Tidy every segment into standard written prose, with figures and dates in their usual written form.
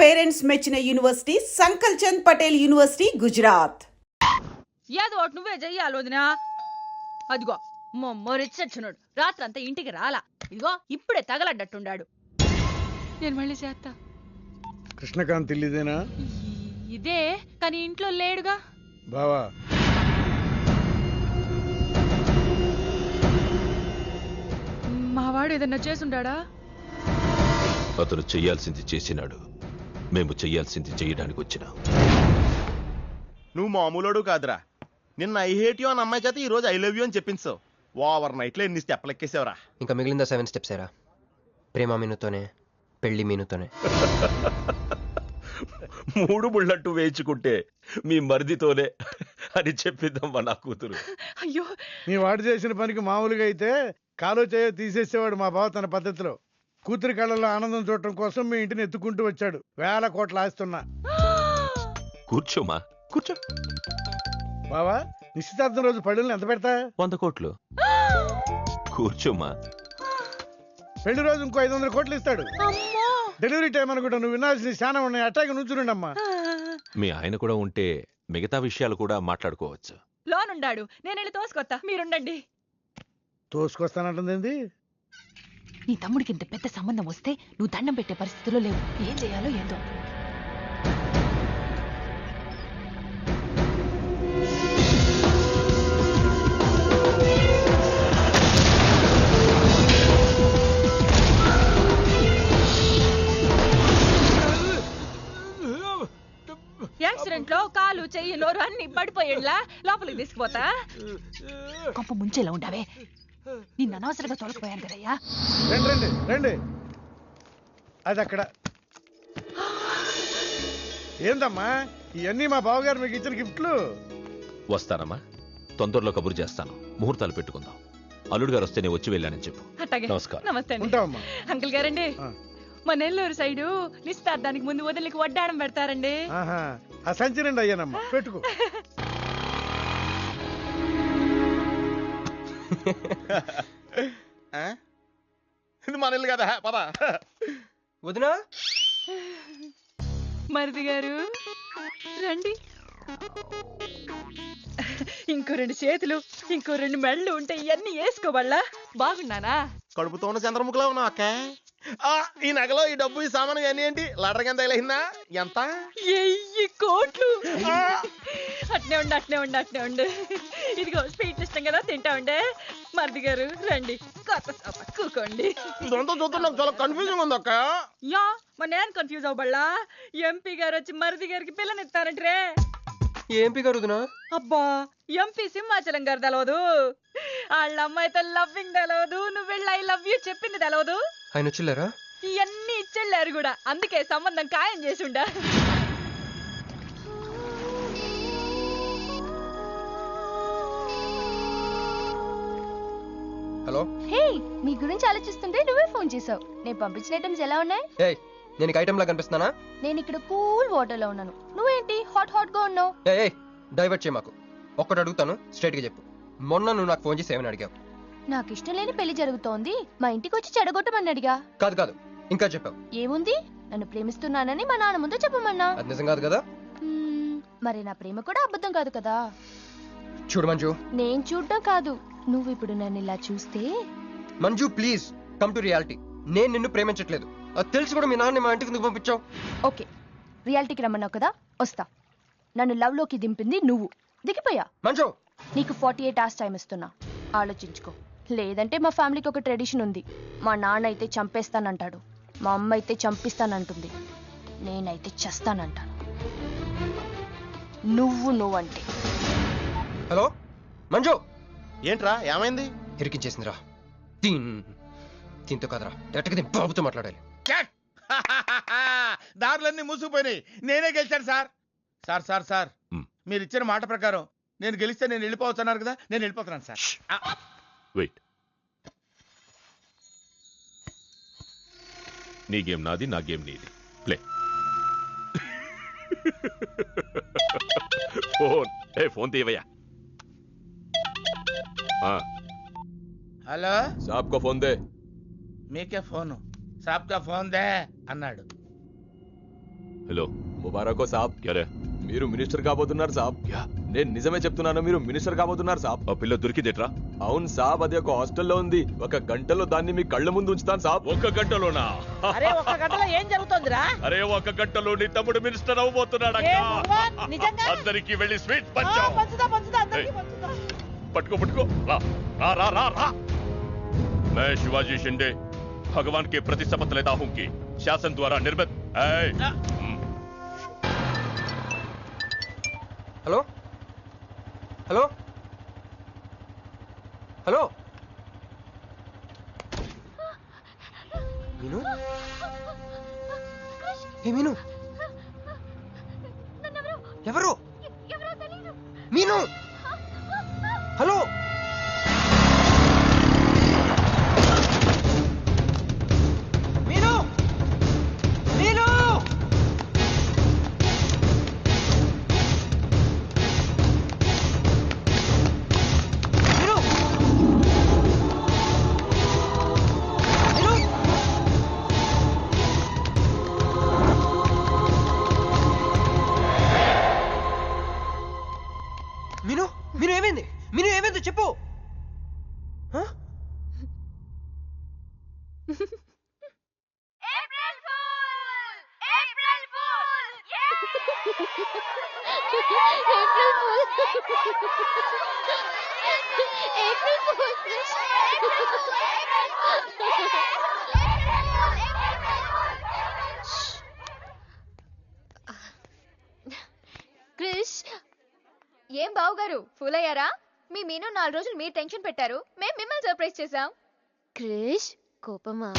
Parents మెచ్చిన university సంకల్ Chand Patel university Gujarat. ఏదో ఒకటి నువ్వే చెయ్యాలి వదినా. అదిగో మొమ్మరిచ్చచ్చున్నాడు, రాత్రంతా ఇంటికి రాలా. ఇదిగో ఇప్పుడే తగలడ్డట్టుండాడు. నేను మళ్ళీ చేస్తా. కృష్ణకాంత్ ఇల్లుదేనా? ఇదే, కానీ ఇంట్లో లేడుగా. బావా మావాడు ఏదన్నా చేసుండాడా? అతను చెయ్యాల్సింది చేసినాడు, మేము చెయ్యాల్సింది చెయ్యడానికి వచ్చినా. నువ్వు మామూలుడు కాదురా. నిన్న ఐ హేట్ యూ అని అమ్మాయి చేత ఈ రోజు ఐ లవ్ యూ అని చెప్పించావు. ఓవర్ నైట్ లో ఎన్ని స్టెప్లు ఎక్కేసావురా. ఇంకా మిగిలిన 7 స్టెప్స్ ఏరా. ప్రేమ మీనుతోనే, పెళ్లి మీనుతోనే. 3 బుల్లట్టు వేయించుకుంటే మీ మరిదితోనే అని చెప్పిద్దమ్మా నా కూతురు. అయ్యో, మీ వాడు చేసిన పనికి మామూలుగా అయితే కాలో చేయో తీసేసేవాడు మా బావ తన పద్ధతిలో. కూతురి కళ్ళలో ఆనందం చూడటం కోసం మీ ఇంటిని ఎత్తుకుంటూ వచ్చాడు. 1000 కోట్లు ఆస్తున్నా. కూర్చోమా, కూర్చో. బావా నిశ్చితార్థం రోజు పళ్ళుల్ని ఎంత పెడతా? 100 కోట్లు. కూర్చోమా. పెళ్లి రోజు ఇంకో 500 కోట్లు ఇస్తాడు. డెలివరీ టైం అనుకుంటా. నువ్వు వినాల్సిన చాలా ఉన్నాయి. అట్టాగే నుంచుండమ్మా. మీ ఆయన కూడా ఉంటే మిగతా విషయాలు కూడా మాట్లాడుకోవచ్చు. లోనుండాడు, నేను వెళ్ళి తోసుకొత్తా, మీరుండండి. తోసుకొస్తానంటుంది. నీ తమ్ముడికి ఇంత పెద్ద సంబంధం వస్తే నువ్వు దండం పెట్టే పరిస్థితిలో లేవు. ఏం చేయాలో ఏందో. యాక్సిడెంట్ లో కాలు, చెయ్యి, నోరు అన్ని పడిపోయేలా లోపలికి తీసుకుపోతా. కొంప ముంచేలా ఉండవే. నిన్న అనవసరంగా తోలకపోయాను కదయ్యా. రండి రండి రండి. అది అక్కడ. ఏందమ్మా ఇవన్నీ మా బావగారు మీకు ఇచ్చిన గిఫ్ట్లు? వస్తానమ్మా, తొందరలో కబురు చేస్తాను. ముహూర్తాలు పెట్టుకుందాం. అల్లుడు గారు వస్తే నేను వచ్చి వెళ్ళానని చెప్పు. అట్టాగే. నమస్కారం. నమస్తే అండి. ఉంటావమ్మా. అంకుల్ గారండి, మా నెల్లూరు సైడు నిశ్చితార్థానికి ముందు వదిలికి వడ్డాణం పెడతారండి. ఆహా, ఆ సంచి నిండి అయ్యానమ్మా, పెట్టుకో. ఇది మన ఇల్లు కదా, పద. వదినా, మరిది గారు రండి. ఇంకో 2 చేతులు, ఇంకో 2 మెళ్ళు ఉంటే ఇవన్నీ వేసుకోవాలా? బాగున్నానా? కడుపుతో ఉన్న చంద్రముఖిలో ఉన్నావు అక్క. ఈ నగలో ఈ డబ్బు ఈ సామాను అన్ని ఏంటి లడర్ కింద తగిలిందా? ఎంత? 1000 కోట్లు. అట్నే ఉండు, అట్నే ఉండు, అట్నే ఉండు. ఇదిగో స్వీట్ ఇష్టం కదా, తింటా ఉండే. మరిది గారు రండి, కొత్త సోఫా కూకోండి. ఇదంతా చూస్తే నాకు చాలా కన్ఫ్యూజింగ్ ఉంది అక్క. యా, మరి నేను కన్ఫ్యూజ్ అవ్వబల్లా. ఎంపీ గారు వచ్చి మరిది గారికి పిల్లనిస్తారంట్రే. ఏంపీ గారు వదినా? అబ్బా, ఎంపీ సింహాచలం గారు తెలవదు? వాళ్ళ అమ్మాయితో లవ్వింగ్ తెలవదు, నువ్వు వెళ్ళి ఐ లవ్ యూ చెప్పింది తెలవదు. ఆయన వచ్చిల్లారా? ఇవన్నీ ఇచ్చెళ్ళారు కూడా, అందుకే సంబంధం ఖాయం చేసుండా. హలో. హే, మీ గురించి ఆలోచిస్తుంటే నువ్వే ఫోన్ చేసావు. నేను పంపించిన ఐటమ్స్ ఎలా ఉన్నాయి? ఏయ్, నేను ఐటమ్ లా కనిపిస్తున్నానా? నేను ఇక్కడ కూల్ వాటర్ లో ఉన్నాను, నువ్వేంటి హాట్ హాట్ గా ఉన్నావు? ఏయ్, డైవర్ట్ చేయ మాకు. ఒక్కటి అడుగుతాను, స్ట్రైట్ గా చెప్పు. మొన్న నువ్వు నాకు ఫోన్ చేసి ఏమని అడిగావు? నాకు ఇష్టం లేని పెళ్లి జరుగుతోంది, మా ఇంటికి వచ్చి చెడగొట్టమని అడిగా. కాదు కాదు, ఇంకా చెప్పావు. ఏముంది, నన్ను ప్రేమిస్తున్నానని మా నాన్న ముందు చెప్పమన్నా. అది నిజం కాదు కదా? మరి నా ప్రేమ కూడా అబద్ధం కాదు కదా? చూడు మంజు. నేను చూడటం కాదు, నువ్వు ఇప్పుడు నన్ను ఇలా చూస్తే. Manju please come to reality. నేను నిన్ను ప్రేమించట్లేదు, అది తెలిసి కూడా మీ నాన్న మా ఇంటికి ఎందుకు పంపించావు? ఓకే, రియాలిటీకి రమ్మన్నావు కదా, వస్తా. నన్ను లవ్ లోకి దింపింది నువ్వు, దిగిపోయా. మంజు, నీకు 48 hours టైం ఇస్తున్నా, ఆలోచించుకో. లేదంటే మా ఫ్యామిలీకి ఒక ట్రెడిషన్ ఉంది. మా నాన్న అయితే చంపేస్తానంటాడు, మా అమ్మ అయితే చంపిస్తానంటుంది, నేనైతే చస్తానంటాను. నువ్వంటే. హలో మంజు. ఏంట్రా ఏమైంది? ఇరికించేసిందిరా. దీంతో కదరా, డైరెక్ట్గా నేను బాబుతో మాట్లాడాలి. దారులన్నీ మూసుకుపోయినాయి, నేనే గెలిచాను సార్. సార్ సార్ సార్, మీరు ఇచ్చిన మాట ప్రకారం నేను గెలిస్తే నేను వెళ్ళిపోతున్నారు కదా, నేను వెళ్ళిపోతున్నాను సార్. వెయిట్. నీ గేమ్ నాది, నా గేమ్ నీది. ప్లే. ఫోన్ తీవయ్యా. హలో, సాబ్ కో ఫోన్ దే. మీకే ఫోను, సాబ్ కా ఫోన్ దే అన్నాడు. హలో ముబారకో సాబ్ క్యారే మీరు మినిస్టర్ కాబోతున్నారు సాబ్ యా నేను నిజమే చెప్తున్నాను మీరు మినిస్టర్ కాబోతున్నారు సాబ్ ఆ పిల్ల దొరికిందేట్రా? అవును సాబ్ అది ఒక హాస్టల్లో ఉంది ఒక గంటలో దాన్ని మీ కళ్ళ ముందు ఉంచుతాను సాబ్ ఒక్క గంటలోనా? అరే ఒక్క గంటలో ఏం జరుగుతుందిరా? అరే ఒక గంటలో నీ తమ్ముడు మినిస్టర్ అవబోతున్నాడు ఏ భగవాన్, నిజంగా? అందరికి వెళ్ళి స్వీట్ ఆ, పంచు. పంచుదా పంచుదా అందరికీ పంచుదా. पटको पटको रा रा रा रा रा मैं शिवाजी शिंदे भगवान के प्रति शपथ लेता हूं कि शासन द्वारा निर्मित హలో హలో హలో మీను ఏ మీను ఎవరు మీను హలో మీను మీను మీను మీను మీను మీను ఏమైంది మీను ఏమైంది చెప్పు హ? క్రిష్ ఏం బావుగారు ఫుల్ అయ్యారా? మీ మీను 4 రోజులు మీరు టెన్షన్ పెట్టారు, మేము మిమ్మల్ని సర్ప్రైజ్ చేసాం. క్రిష్ కోపమా?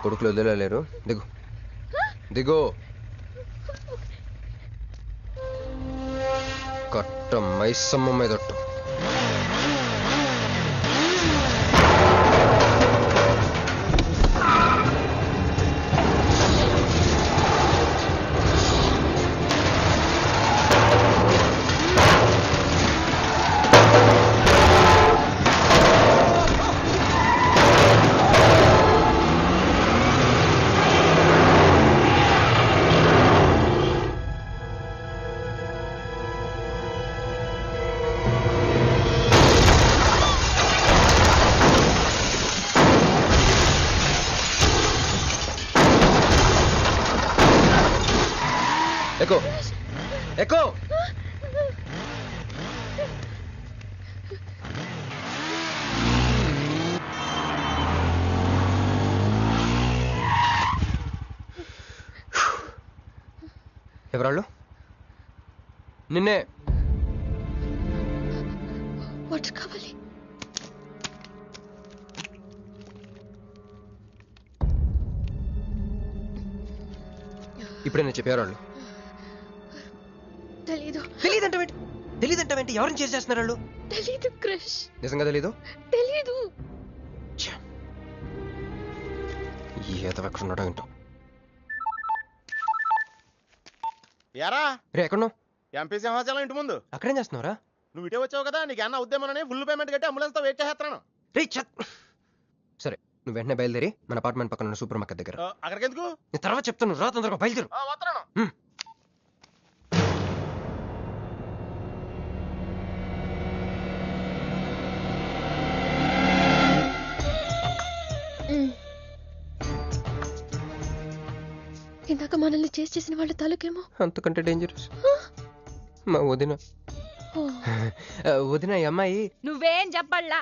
కొడుకులు వదిలేలేరు. దిగు దిగు. కట్ట మైసమ్మ మీదట్టు. ఎక్కు ఎక్కు. ఎవరాళ్ళు? నిన్నే. వాటర్ కావాలి. ఇప్పుడే నేను చెప్పేవాళ్ళు. తెలీదు. తెలీదంటే ఎవరిని చేసేస్తున్నారు వాళ్ళు? తెలీదు క్రష్. నిజంగా తెలీదు? తెలీదు. ఏదో ఎక్కడ ఉన్నాడో ఏంటో. యారా రే ఎక్కడున్నావు? ఎంపీ సింహాచలం ఇంటి ముందు. అక్కడేం చేస్తున్నావురా? నువ్వు ఇటే వచ్చావు కదా, నీకు ఏమన్నా ఉద్యమని ఫుల్ పేమెంట్ కట్టి అంబులెన్స్ తో వెయిట్ చేస్తున్నాను. రే సరే, నువ్వు వెంటనే బయలుదేరి మన అపార్ట్మెంట్ పక్కన ఉన్న సూపర్ మార్కెట్ దగ్గర. అక్కడికి ఎందుకు? నేను తర్వాత చెప్తాను, రా తొందరగా బయలుదేరు. వస్తున్నాను. ఇందాక మనల్ని చేసిన వాళ్ళ తాలూకేమో అంతకంటే డేంజరస్ మా వదిన. వదిన ఈ అమ్మాయి. నువ్వేం చెప్పల్లా.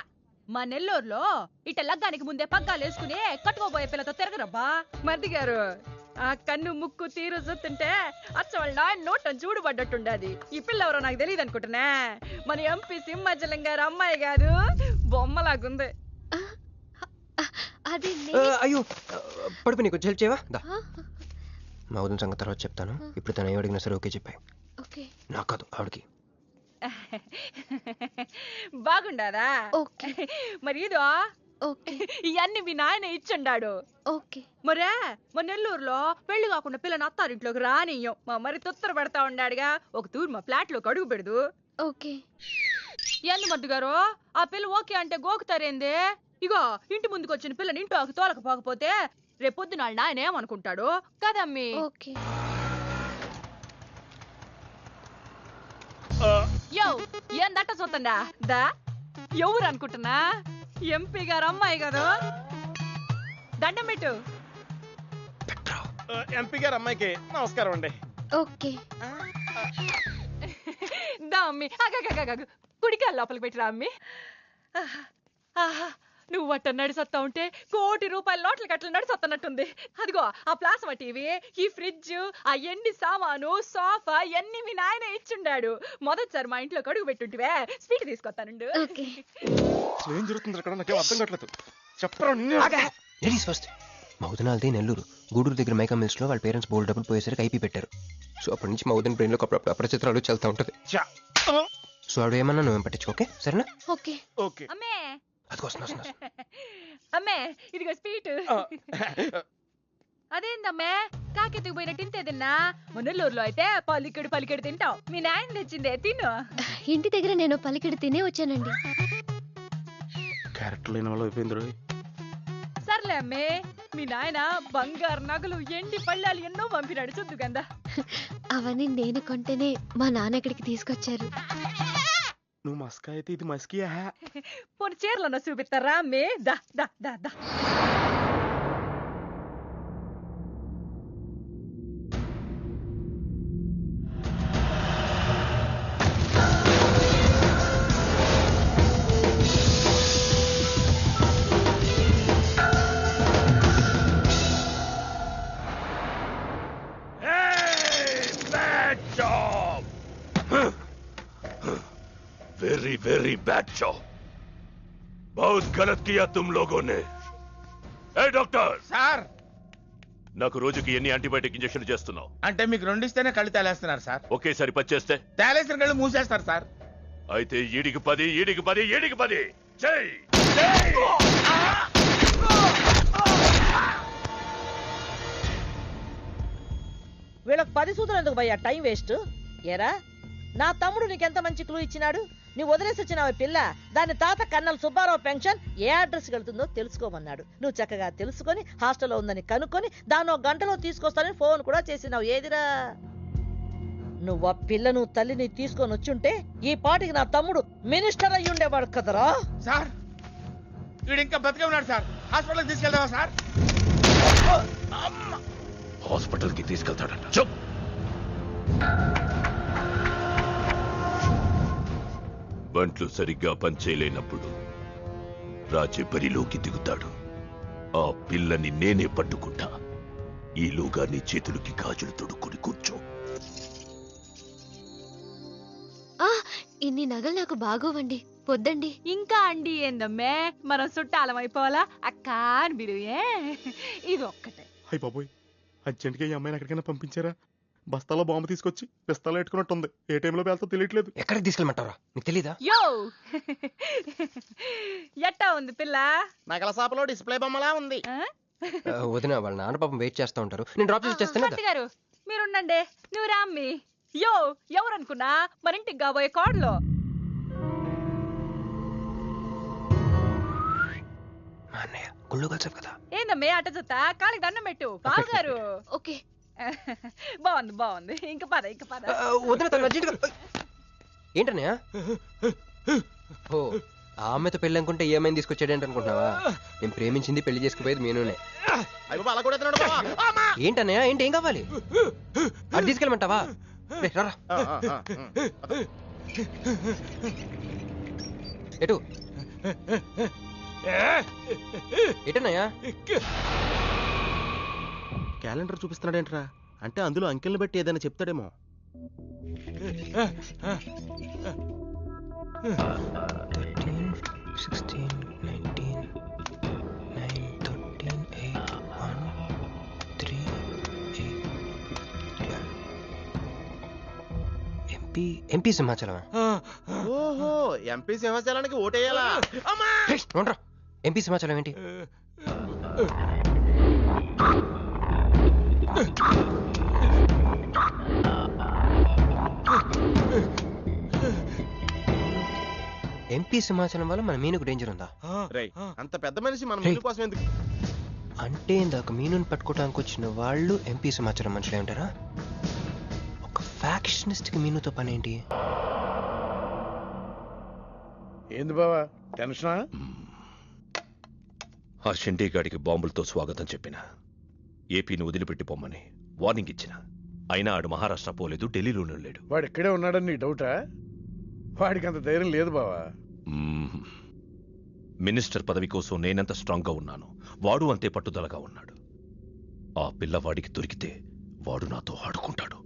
మా నెల్లూరులో ఇట లగ్గానికి ముందే పగ్గాలు వేసుకుని కట్టుకోబోయే పిల్లతో తిరగరబ్బా. మర్ది గారు, ఆ కన్ను ముక్కు తీరు చూస్తుంటే అచ్చ వాళ్ళ నాయన నోటం చూడుబడ్డట్టుండది. ఈ పిల్ల ఎవరో నాకు తెలియదు అనుకుంటున్నా. మన ఎంపీ సింహాచలం గారు అమ్మాయి కాదు, బొమ్మలాగుంది. అయ్యో పడుపు, నీకు హెల్ప్ చేయవా? దా. మా వదిన సంగతి తర్వాత చెప్తాను. ఇప్పుడు తను ఏం అడిగినా సరే ఓకే చెప్పాయి. నాకు కాదు, ఆవిడకి. బాగుండాదా? మరి ఇదో ఓకే. ఇవన్నీ మీ నాయన ఇచ్చుండాడు. ఓకే. మరే మా నెల్లూరులో పెళ్లి కాకుండా పిల్లని అత్తారింట్లోకి రానియ్యం. మా మరి తొత్తర పడతా ఉండాడుగా. ఒక తూరు మా ఫ్లాట్ లోకి అడుగు పెడదు. ఓకే. ఎందు మద్దు గారు, ఆ పిల్ల ఓకే అంటే గోకుతారేంది? ఇగో ఇంటి ముందుకు వచ్చిన పిల్లని ఇంట్లోకి తోలకపోకపోతే రేపొద్దున వాళ్ళ నాయన ఏమనుకుంటాడు కదమ్మీ? ఓకే. యో ఏం దట్ట చూతండా దా. ఎవరు అనుకుంటున్నా? ఎంపీ గారు అమ్మాయి కదా. దండం పెట్టు. ఎంపీ గారు అమ్మాయికి నమస్కారం అండి. ఓకే. దా అమ్మి. కుడికాయ లోపలికి పెట్టిరా అమ్మి. నువ్వు అట్ట నడిసొత్తా ఉంటే కోటి రూపాయల నోట్ల కట్టలు నడిసొత్తనట్టుంది. అదిగో ఆ ప్లాస్మా టీవీ, ఈ ఫ్రిడ్జ్, ఆ ఎన్ని సామాను, సోఫా ఎన్ని మీ నాయన ఇచ్చుండాడు. మొదటిసారి మా ఇంట్లో కడుగు పెట్టుంటివే, స్వీట్ తీసుకొస్తానుండు. ఏం జరుగుతుంది అక్కడ? నాకేం అర్థం కావట్లేదు. చెప్పరా. Ladies first. మా వదినాలది నెల్లూరు. గూడూరు దగ్గర మైకా మిల్స్ లో వాళ్ళ పేరెంట్స్ బోల్డ్ డబ్బులు పోయేసరికి ఐపీ పెట్టారు. సో అప్పటి నుంచి మా వదిన బ్రెయిన్ లో అప్పుడప్పుడు అపరిచిత్రాలు చల్తా ఉంటది. సో ఆవిడ ఏమన్నా నువ్వేం పట్టించుకోకే, సరేనా? ఓకే. ఓకే. అమ్మే అది వస్తున్నా. అమ్మే ఇదిగో స్వీట్. అదేందమ్మే కాకెత్తుకు పోయినట్టు ఇంతే తిన్నా. మున్నెల్లూరులో అయితే పలికెడు తింటావు. మీ నాయన తెచ్చిందే తిను. ఇంటి దగ్గర నేను పలికిడి తినే వచ్చానండి. క్యారెక్టర్ లేని వాళ్ళు అయిపోయింది. సర్లే అమ్మే, మీ నాయన బంగారు నగలు, ఎండి పళ్ళాలు ఎన్నో పంపినాడు చూద్దు గందా. అవన్నీ నేను కొంటేనే మా నాన్న ఇక్కడికి తీసుకొచ్చారు. నువ్వు మస్కా అయితే ఇది మస్కియా? పోనీ చీరలన్నా చూపిస్తారా అమ్మే? దా దా దా దా. Very very bad job. बहुत गलत किया तुम लोगों ने. ए डॉक्टर సార్, నాకు రోజుకి ఎన్ని యాంటీబయాటిక్ ఇంజెక్షన్ చేస్తున్నావు? అంటే మీకు 2 ఇస్తేనే కళ్ళు తేలేస్తున్నారు సార్. ఒకేసారి పచ్చేస్తే తేలేసిన కళ్ళు మూసేస్తారు సార్. అయితే ఈడికి 10, ఈడికి 10, ఈడికి 10. జై వీళ్ళకి 10 సూత్రం ఎందుకు భయ్యా, టైం వేస్ట్. ఏరా నా తమ్ముడు నీకెంత మంచి క్లూ ఇచ్చినాడు. నువ్వు వదిలేసి వచ్చిన పిల్ల దాని తాత కన్నల సుబ్బారావు పెన్షన్ ఏ అడ్రస్ వెళ్తుందో తెలుసుకోమన్నాడు. నువ్వు చక్కగా తెలుసుకొని హాస్టల్లో ఉందని కనుక్కొని దాన్ని 1 గంటలో తీసుకొస్తానని ఫోన్ కూడా చేసినావు. ఏదిరా నువ్వు ఆ పిల్లను తల్లిని తీసుకొని వచ్చుంటే ఈ పాటికి నా తమ్ముడు మినిస్టర్ అయ్యి ఉండేవాడు కదరా. సార్ వీడు ఇంకా బతికే ఉన్నాడు సార్. హాస్పిటల్కి తీసుకెళ్దామా సార్? హాస్పిటల్ కి తీసుకెళ్తాడట. చెప్. బంట్లు సరిగ్గా పనిచేయలేనప్పుడు రాజే బరిలోకి దిగుతాడు. ఆ పిల్లని నేనే పట్టుకుంటా. ఈలోగా నీ చేతులకి గాజులు తొడుక్కుని కూర్చో. ఇన్ని నగలు నాకు బాగోవండి, పొద్దండి. ఇంకా అండి ఏందమ్మే, మనం చుట్టాలం అయిపోవాలా అక్క అని బిరువే. ఇది ఒక్కటే. అయ్యి బాబోయ్, అర్జెంట్గా ఈ అమ్మాయిని ఎక్కడికైనా పంపించారా? బస్తాలో బాంబు తీసుకొచ్చి పిస్తాలో పెట్టుకున్నట్టుంది. ఏ టైంలో వెళ్తా తెలియట్లేదు. ఎక్కడికి తీసుకెళ్ళమంటారా? నీకు తెలీదా? యో ఎట్టా ఉంది పిల్ల? నగల షాపులో డిస్ప్లే బొమ్మలా ఉంది. వదిన వాళ్ళ నాన్న పాపం వెయిట్ చేస్తూ ఉంటారు. నేను డ్రాప్ చేసి చేస్తాను. భర్త గారు మీరుండండి. నువ్వు రామ్మి. యో ఎవరనుకున్నా మన ఇంటికి కాబోయే కోడలో. మా అన్నయ్య గుళ్ళు కలిసావు కదా. ఏందమ్మే అట చూస్తా, కాలికి దండం పెట్టు. బావగారు ఓకే. బాగుంది బాగుంది. ఇంక పద ఇంక పద. వదిన తను అర్జెంట్గా. ఏంటన్నయ్య? ఓ ఆ అమ్మాయితో పెళ్ళి అనుకుంటే ఏమైంది తీసుకొచ్చాడేంటి అనుకుంటున్నావా? నేను ప్రేమించింది పెళ్లి చేసుకుపోయేది మీనునే. ఏంటన్నయ్య ఏంటి? ఏం కావాలి? అది తీసుకెళ్ళమంటావా? రారా. ఎటు ఎటన్నయ్యా? క్యాలెండర్ చూపిస్తున్నాడేంట్రా? అంటే అందులో అంకెల్ని బట్టి ఏదైనా చెప్తాడేమో. 16, 19, 9, 13, 8, 1, 3, 8, 12. ఎంపీ సింహాచలమా? ఓహో, ఎంపీ సింహాచలానికి ఓటేయాలా? ఎంపీ సింహాచలం ఏంటి? ఎంపీ సింహాచలం వల్ల మన మీనుకు డేంజర్ ఉందా? అంత పెద్ద మనిషి మన మీను కోసం ఎందుకు? అంటే ఇందాక మీనుని పట్టుకోవడానికి వచ్చిన వాళ్ళు ఎంపీ సింహాచలం మనుషులే ఉంటారా? ఒక ఫ్యాక్షనిస్ట్ కి మీనుతో పని ఏంటి? ఏంది బావా టెన్షనా? ఆ షిండే గాడికి బాంబులతో స్వాగతం చెప్పిన, ఏపీని వదిలిపెట్టి పొమ్మని వార్నింగ్ ఇచ్చిన. అయినా ఆడు మహారాష్ట్ర పోలేదు, ఢిల్లీలోనే లేడు. వాడు ఇక్కడే ఉన్నాడని నీ డౌటా? వాడికి అంత ధైర్యం లేదు బావా. మినిస్టర్ పదవి కోసం నేనెంత స్ట్రాంగ్ గా ఉన్నాను, వాడు అంతే పట్టుదలగా ఉన్నాడు. ఆ పిల్లవాడికి దొరికితే వాడు నాతో ఆడుకుంటాడు.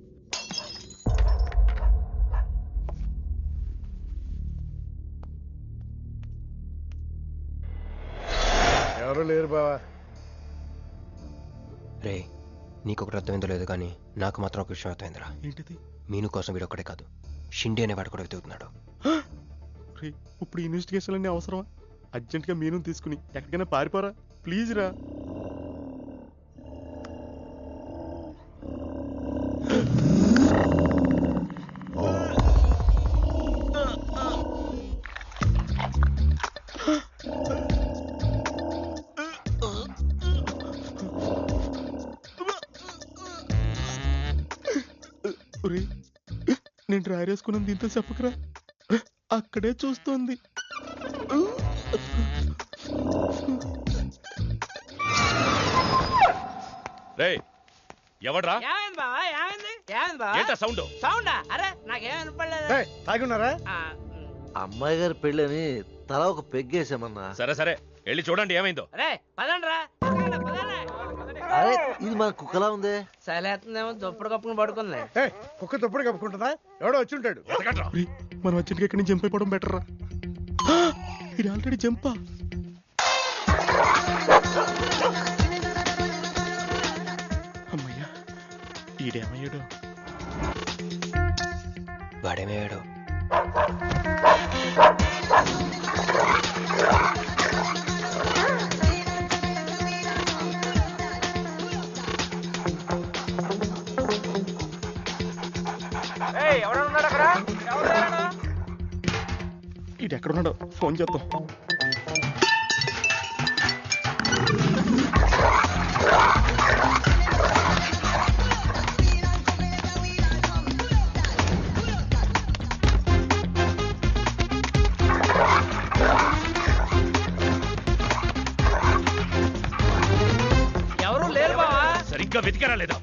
ఎవరు లేరు బావా. రే నీకొకటి అర్థమైందో లేదు కానీ నాకు మాత్రం ఒక విషయం అర్థమైందిరా. ఏంటిది? మీను కోసం వీడు ఒక్కడే కాదు, షిండే అనేవాడు కూడా వెతుకుతున్నాడు. ఇప్పుడు ఇన్వెస్టిగేషన్ అన్ని అవసరమా? అర్జెంట్గా మీను తీసుకుని ఎక్కడికైనా పారిపోరా ప్లీజ్ రా. నేను డ్రైర్ వేసుకున్నాను, దీంతో చెప్పకరా. అక్కడే చూస్తోంది. ఎవడ్రా? తాగున్నారా? అమ్మాయి గారి పెళ్ళని తల ఒక పెగ్గేసామన్నా. సరే సరే వెళ్ళి చూడండి ఏమైందో. అరే ఇది మన కుక్కలా ఉంది. సలేతుందేమో దుప్పుడు కప్పుకుని పడుకుంది. కుక్క తప్పుడు కప్పుకుంటుందా? ఎవడో వచ్చి ఉంటాడు. మనం అర్జెంట్గా ఇక్కడి నుంచి జంప్ అయిపోవడం బెటర్ రా. ఇది ఆల్రెడీ జంపా. ఈడేమయ్యాడు? వాడేమయ్యాడు? ఈడెక్కడున్నాడు? ఫోన్ చేద్దాం. ఎవరు లేరు బావా. సరిగ్గా వెతికారా లేదా?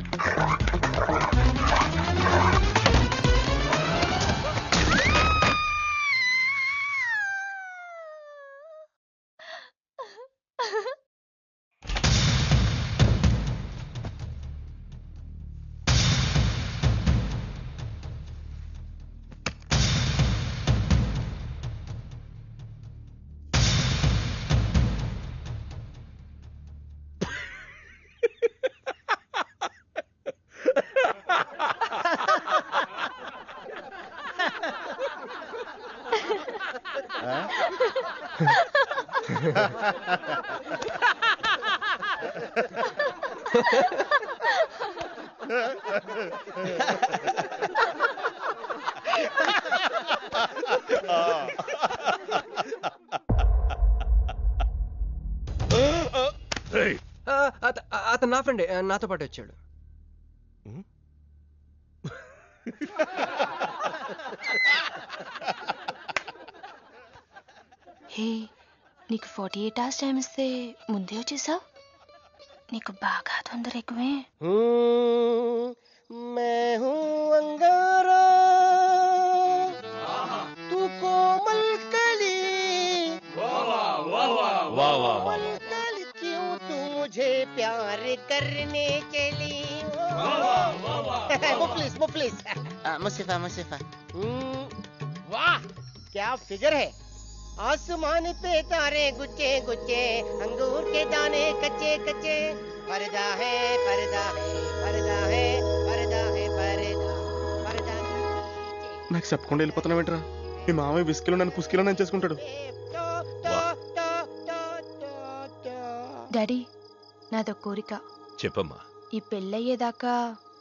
అతను నా ఫ్రెండే, నాతో పాటు వచ్చాడు. హే, నీకు 48 hours టైం ఇస్తే ముందే వచ్చేసావు. నీకు బాగా తొందర ఎక్కువే. मैं हूँ अंगारा तू कोमल कली कोमल कली क्यों तू मुझे प्यार करने चली मुफलिस मुसीफा वाह क्या फिगर है. आसमान पे तारे गुच्चे गुच्चे अंगूर के दाने कच्चे कच्चे पर्दा है पर्दा है पर्दा है पर्दा है पर्दा पर्दा నాకు చెప్పకుండా వెళ్ళిపోతున్నావేంట్రా? మీ మామయ్య విస్కీలో నన్ను పుస్కీలో నన్ను చేసుకుంటాడు. డాడీ, నాదో కోరిక. చెప్పమ్మా. ఈ పెళ్ళయ్యేదాకా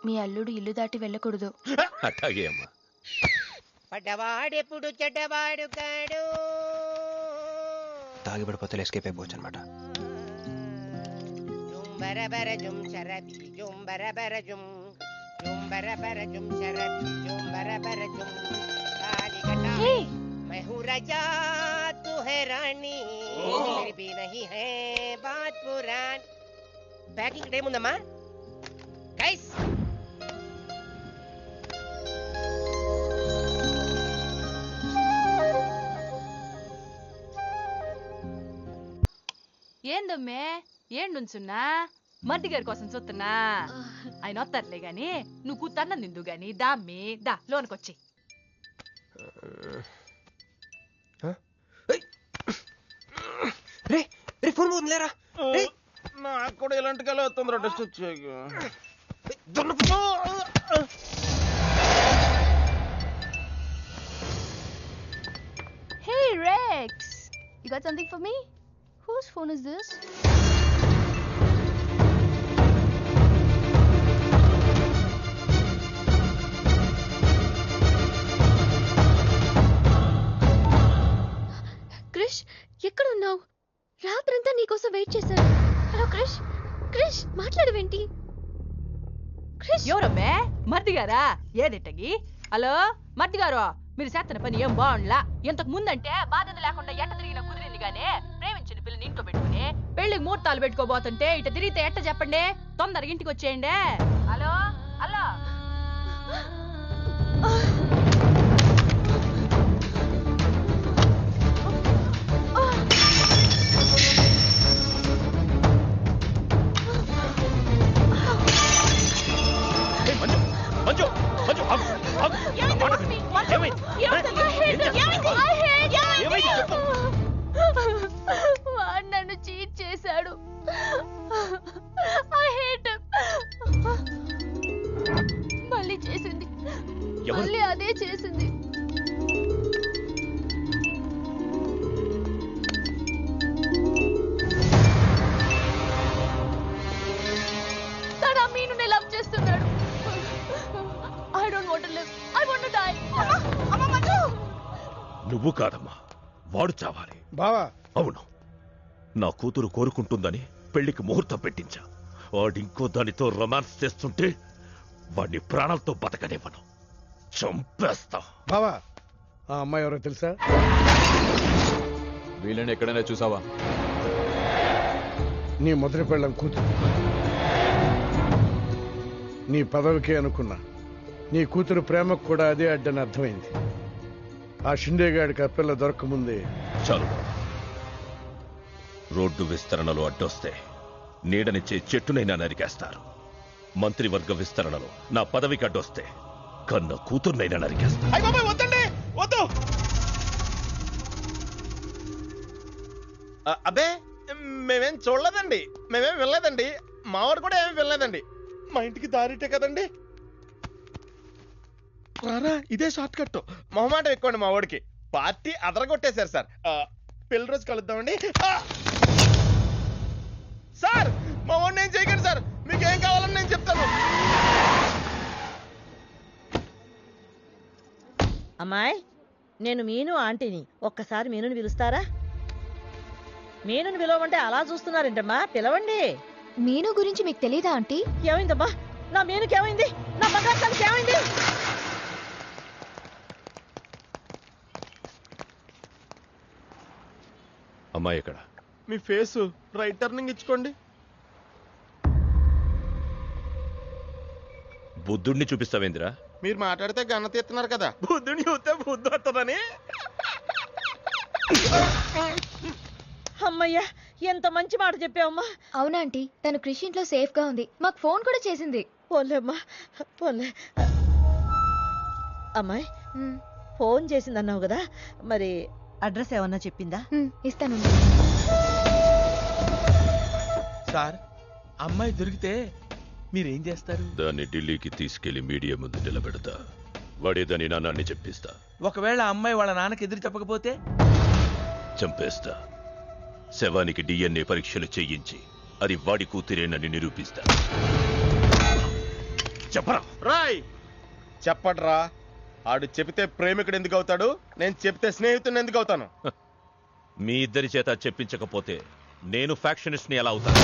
మీ అల్లుడు ఇల్లు దాటి వెళ్ళకూడదు. అట్లాగే అమ్మా. పడ్డవాడెప్పుడు చెడ్డవాడు కాడు. తాగిపడిపోతే ఎస్కేప్ అయిపోవచ్చు అనమాట. జుంబరబర జుమ్ శరబి జుంబరబర జుమ్ జుంబరబర జుమ్ శరబి జుంబరబర జుమ్ కాలికటా मैं हूँ राजा तू है रानी फिर भी नहीं है बात पुरानी. ప్యాకింగ్ టైం ఉందమ్మా గైస్. ఏందమ్మే ఏండుంచున్నా మర్ది గారి కోసం చూస్తున్నా. ఆయన వస్తారులే గాని నువ్వు కూతన్నం నిందు గాని దామ్మి దా లోనకొచ్చి. రే రే ఫోన్ పోతుంది లేరా. నాకు కూడా ఇలాంటి కళ వస్తుంది. టెస్ట్ వచ్చాక Hey Rex, you got something for me? Whose phone is this? Krish, ఎక్కడ ఉన్నావు? రాత్రంతా నీకోసం వెయిట్ చేశాను. హలో క్రిష్, క్రిష్ మాట్లాడవేంటి? క్రిష్, ఎవరమ్మే? మర్ది గారా? ఏదిట్టగి? హలో మర్ది గారు, మీరు చేస్తున్న పని ఏం బాగుండ్లా. ఇంతకు ముందంటే బాధ్యత లేకుండా ఎట్ట తిరిగిన కుదిరింది గానీ ప్రేమించిన పిల్లని ఇంట్లో పెట్టుకుని పెళ్లికి ముహూర్తాలు పెట్టుకోబోతుంటే ఇట తిరిగితే ఎట్ట చెప్పండి? తొందరగా ఇంటికి వచ్చేయండి. Hello hello. మంజు మంజు వాడు నన్ను చీట్ చేశాడు. I hate him. నువ్వు కాదమ్మా, వాడు చావాలి. బావా అవును, నా కూతురు కోరుకుంటుందని పెళ్లికి ముహూర్తం పెట్టించా. వాడింకో దానితో రొమాన్స్ చేస్తుంటే వాడిని ప్రాణాలతో బతకనివ్వను, చంపేస్తా. బావా ఆ అమ్మాయి ఎవరో తెలుసా? వీళ్ళని ఎక్కడైనా చూసావా? నీ మొదటి పెళ్ళం కూతురు. నీ పదవికే అనుకున్నా, నీ కూతురు ప్రేమకు కూడా అదే అడ్డని అర్థమైంది. ఆ షిండేగాడికి ఆ పిల్ల దొరకముందే. చాలు, రోడ్డు విస్తరణలో అడ్డొస్తే నీడనిచ్చే చెట్టునైనా నరికేస్తారు. మంత్రివర్గ విస్తరణలో నా పదవికి అడ్డొస్తే కన్న కూతుర్నైనా నరికేస్తారు. అయ్య బాబాయ్ వద్దండి, వద్దు. అబ్బే మేమేం చూడలేదండి, మేమేం వెళ్ళలేదండి, మావాడు కూడా ఏమీ వెళ్ళలేదండి. మా ఇంటికి దారిటే కదండి. రారా, ఇదే షార్ట్ కట్. మొహమాట ఎక్కువండి మా వాడికి. పార్టీ అదరగొట్టేశారు సార్. పెళ్లి రోజు కలుద్దామండి. సార్ మా వాడిని ఏం చేయకండి సార్, మీకు ఏం కావాలని నేను చెప్తాను. అమ్మాయి, నేను మీను ఆంటీని. ఒక్కసారి మీనుని పిలుస్తారా? మీనుని పిలవమంటే అలా చూస్తున్నారేంటమ్మా, పిలవండి. మీను గురించి మీకు తెలీదా ఆంటీ? ఏమైందమ్మా? నా మీనుకి ఏమైంది? నా బంగారు తల్లికి ఏమైంది? అమ్మాయి ఎక్కడ? మీ ఫేసు రైట్ టర్నింగ్ ఇచ్చుకోండి. బుద్ధుడిని చూపిస్తావేందిరా? మీరు మాట్లాడితే గన్న తీస్తున్నారు కదా, బుద్ధుని చూస్తే బుద్ధి వస్తుందని. అమ్మయ్యా, ఎంత మంచి మాట చెప్పావమ్మా. అవునాంటీ, తను కృషి ఇంట్లో సేఫ్ గా ఉంది. మాకు ఫోన్ కూడా చేసింది. పోలేమ్మా, పోలే. అమ్మాయి, ఫోన్ చేసిందన్నావు కదా, మరి అడ్రస్ ఏమన్నా చెప్పిందా? ఇస్తాను. సార్, అమ్మాయి దొరికితే మీరేం చేస్తారు? దాన్ని ఢిల్లీకి తీసుకెళ్లి మీడియా ముందు నిలబెడతా. వాడేదని నాన్నని చెప్పిస్తా. ఒకవేళ అమ్మాయి వాళ్ళ నాన్నకి ఎదురు చెప్పకపోతే? చంపేస్తా. శవానికి DNA పరీక్షలు చేయించి అది వాడి కూతురేనని నిరూపిస్తా. చెప్పరా? రాయ్ చెప్పడ్రా. ఆడు చెబితే ప్రేమికుడు ఎందుకు అవుతాడు, నేను చెప్తే స్నేహితుడు ఎందుకు అవుతాను? మీ ఇద్దరి చేత చెప్పించకపోతే నేను ఫ్యాక్షనిస్ట్ ని ఎలా అవుతాను?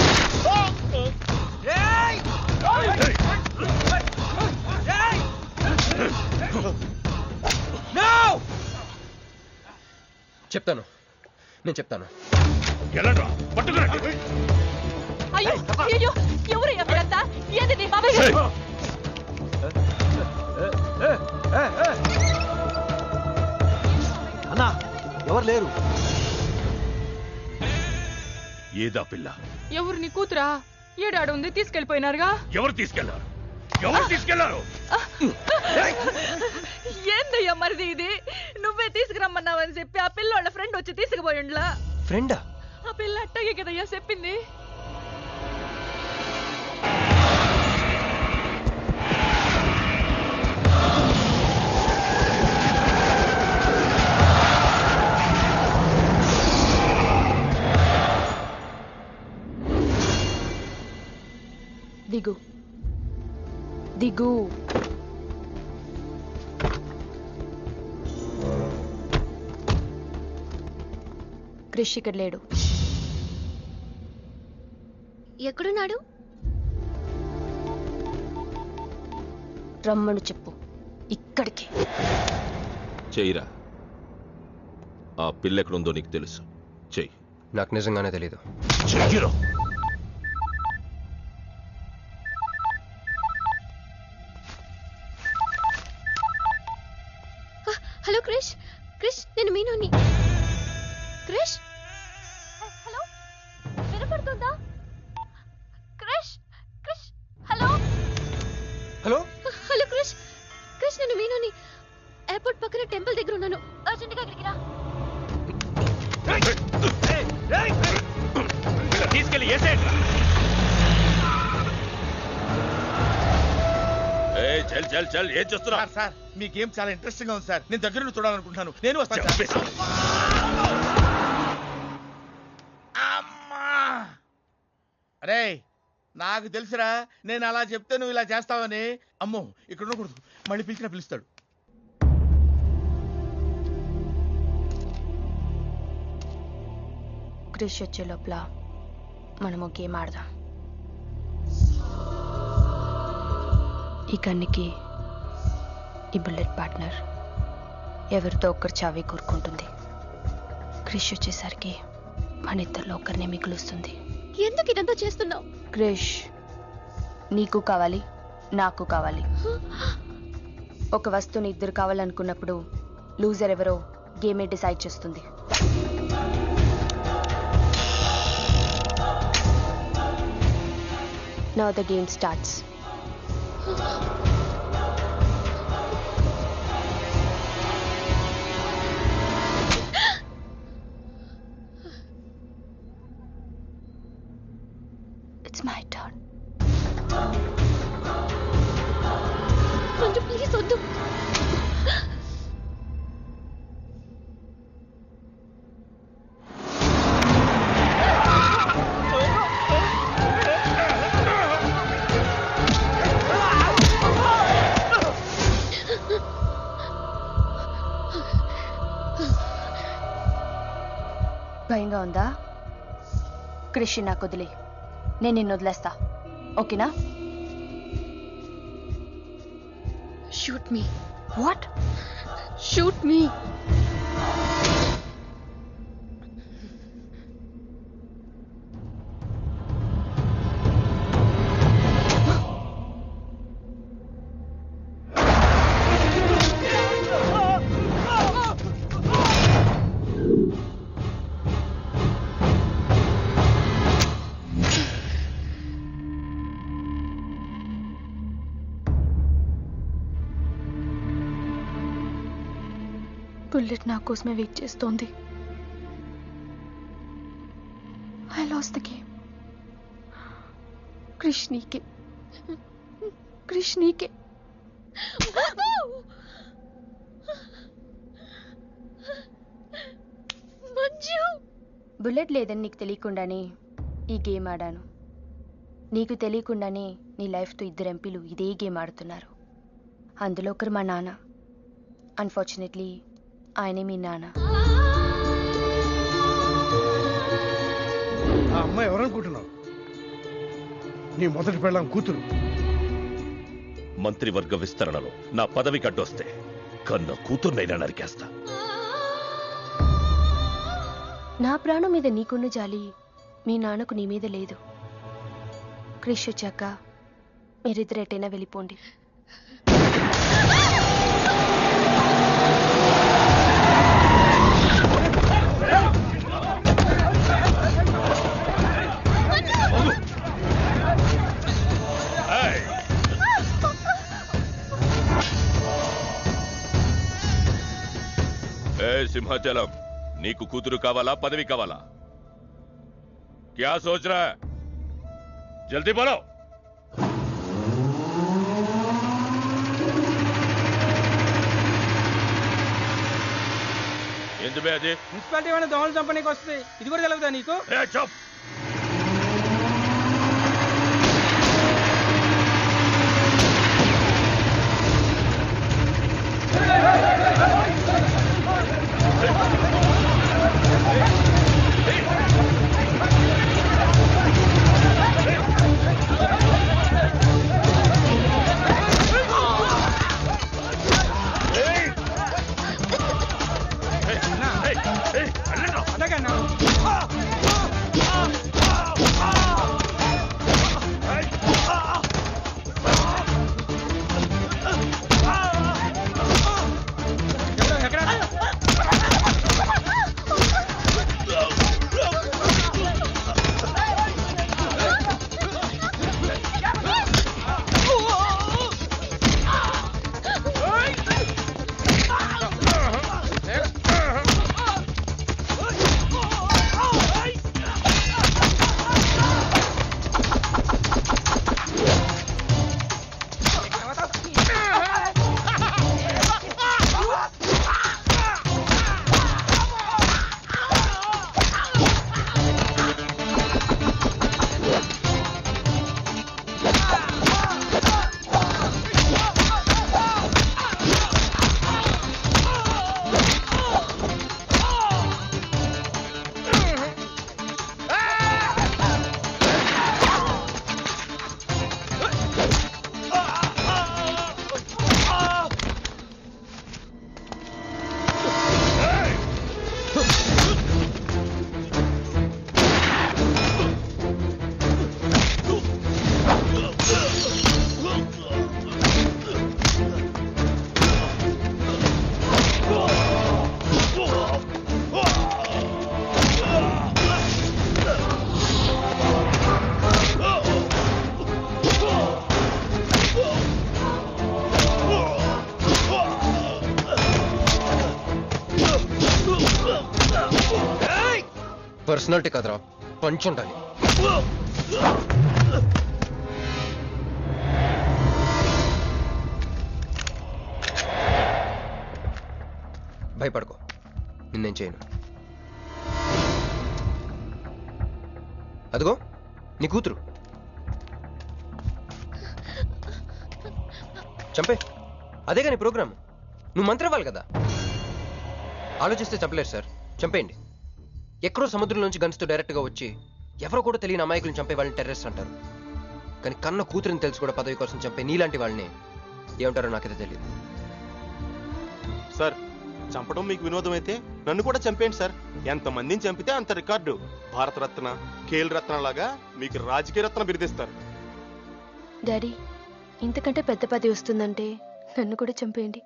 చెప్తాను, నేను చెప్తాను. అయ్యో అయ్యో, ఎవరయ్యా మీరంతా? ఏంది నీ బాబాయ్? అన్నా, ఎవరు లేరు. ఏదా పిల్ల? ఎవరు నీ కూతురా? ఏడాడు ఉంది, తీసుకెళ్లిపోయినారుగా. ఎవరు తీసుకెళ్లారు? ఎవరు తీసుకెళ్లారు? ఏందయ్యా మరిది ఇది? నువ్వే తీసుకురమ్మన్నావని చెప్పి ఆ పిల్లోళ్ళ ఫ్రెండ్ వచ్చి తీసుకుపోయిండ్లా. ఫ్రెండా? ఆ పిల్ల అట్టగే కదయ్యా చెప్పింది. దిగు దిగు. క్రిష్ ఇక్కడ లేడు. ఎక్కడున్నాడు? రమ్మను చెప్పు, ఇక్కడికి. చెయ్యిరా. ఆ పిల్ల ఎక్కడుందో నీకు తెలుసు, చెయ్యి. నాకు నిజంగానే తెలీదు. చెయ్యిరా. హలో క్రిష్, క్రిష్ నేను మీనుని. క్రిష్, హలో, వినపడుతుందా? Krish, Krish, hello hello hello Krish, Krish నేను మీనుని. ఎయిర్పోర్ట్ పక్కన టెంపుల్ దగ్గర ఉన్నాను. అర్జెంట్గా ఇక్కడికి రా. తీసుకెళ్ళి ఏసేయండి. చల్ చల్ చల్, ఏం చేస్తున్నా? సార్, మీ గేమ్ చాలా ఇంట్రెస్టింగ్ గా ఉంది సార్. నేను దగ్గర నుండి చూడాలనుకుంటున్నాను. నేను వస్తాను సార్. అమ్మా! అరే, నాకు తెలుసురా, నేను అలా చెప్తే నువ్వు ఇలా చేస్తావని. అమ్మో, ఇక్కడ ఉండకూడదు, మళ్ళీ పిలిచినా పిలుస్తాడు. క్రిష్ వచ్చే లోపల మనము గేమ్ ఆడదాం. ఈ కన్నికి ఈ బుల్లెట్ పార్ట్నర్ ఎవరితో ఒక్కరు చావే కోరుకుంటుంది. క్రిష్ వచ్చేసరికి మన ఇద్దరిలో ఒకరినే మిగులుస్తుంది. ఎందుకు ఇదంతా చేస్తున్నావు? క్రిష్ నీకు కావాలి, నాకు కావాలి. ఒక వస్తువుని ఇద్దరు కావాలనుకున్నప్పుడు లూజర్ ఎవరో గేమే డిసైడ్ చేస్తుంది. Now the game starts. It's my turn. కొంచెం ప్లీజ్ వద్దు. భయంగా ఉందా? క్రిష్ నాకు వదిలే, నేను నిన్ను వదిలేస్తా. ఓకేనా? Shoot me. What? Shoot me. Bullet నా కోసమే వెయిట్ చేస్తోంది. I lost the game. Krish నీకే, క్రిష్ నీకే. మంజు, బుల్లెట్ లేదని నీకు తెలియకుండానే ఈ గేమ్ ఆడాను. నీకు తెలియకుండానే నీ లైఫ్తో ఇద్దరు ఎంపీలు ఇదే గేమ్ ఆడుతున్నారు. అందులో ఒకరు మా నాన్న. అన్ఫార్చునేట్లీ ఆయనే మీ నాన్న. ఆ అమ్మాయి ఎవరనుకుంటున్నావు? నీ మొదటి పెళ్ళాం కూతురు. మంత్రివర్గ విస్తరణలో నా పదవికి అడ్డొస్తే కన్న కూతుర్నైనా నరికేస్తా. నా ప్రాణం మీద నీకున్న జాలి మీ నాన్నకు నీ మీద లేదు. క్రిష్ వచ్చాక మీరిద్దరు ఎటైనా వెళ్ళిపోండి. సింహాచలం, నీకు కూతురు కావాలా, పదవి కావాలా? క్యా సోచ్ రా? జల్దీ బోలో. ఎందుకు అది? మున్సిపాలిటీ ఏమైనా దోమలు చంపనీకి వస్తుంది, ఇది కూడా తెలుగుతా నీకు? చప్. పర్సనాలిటీ కదరా, పంచ్ ఉండాలి. భయపడుకో, నిన్నేం చేయను. అదిగో నీ కూతురు, చంపే. అదేగా నీ ప్రోగ్రామ్. నువ్వు మంత్రి అవ్వాలి కదా. ఆలోచిస్తే చంపలేరు సార్, చంపేయండి. ఎక్కడో సముద్రంలోంచి గన్స్తో డైరెక్ట్గా వచ్చి ఎవరో కూడా తెలియని అమాయకులను చంపే వాళ్ళని టెర్రరిస్ట్ అంటారు. కానీ కన్న కూతురిని తెలిసి కూడా పదవి కోసం చంపే నీలాంటి వాళ్ళని ఏమంటారో నాకైతే తెలియదు. సార్, చంపడం మీకు వినోదం అయితే నన్ను కూడా చంపేయండి సార్. ఎంతమందిని చంపితే అంత రికార్డు. భారతరత్న, ఖేల్ రత్న లాగా మీకు రాజకీయ రత్న బిరుదిస్తారు. డాడీ, ఇంతకంటే పెద్ద పదవి వస్తుందంటే నన్ను కూడా చంపేయండి.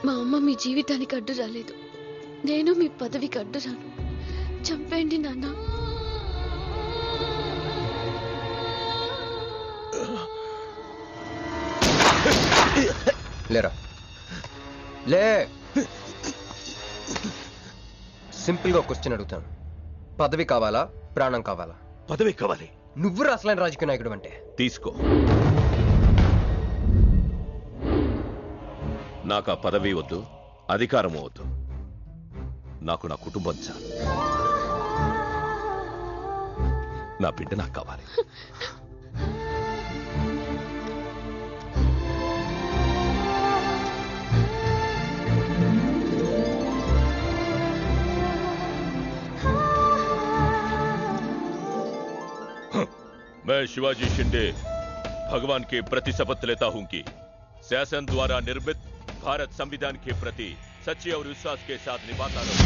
మా అమ్మ మీ జీవితానికి అడ్డు రాలేదు, నేను మీ పదవికి అడ్డు రాను. చంపేయండి నాన్న. లేరా, లే. సింపుల్గా ఒక క్వశ్చన్ అడుగుతాను. పదవి కావాలా, ప్రాణం కావాలా? పదవి కావాలి. నువ్వు అసలైన రాజకీయ నాయకుడు అంటే తీసుకో. నాకు ఆ పదవి వద్దు, అధికారము వద్దు. నాకు నా కుటుంబం చాలు. నా బిడ్డ నాకు కావాలి. मैं शिवाजी शिंदे भगवान के प्रति शपथ लेता हूं कि शासन द्वारा निर्मित भारत संविधान के प्रति सच्चे और विश्वास के साथ निभाता रहूं।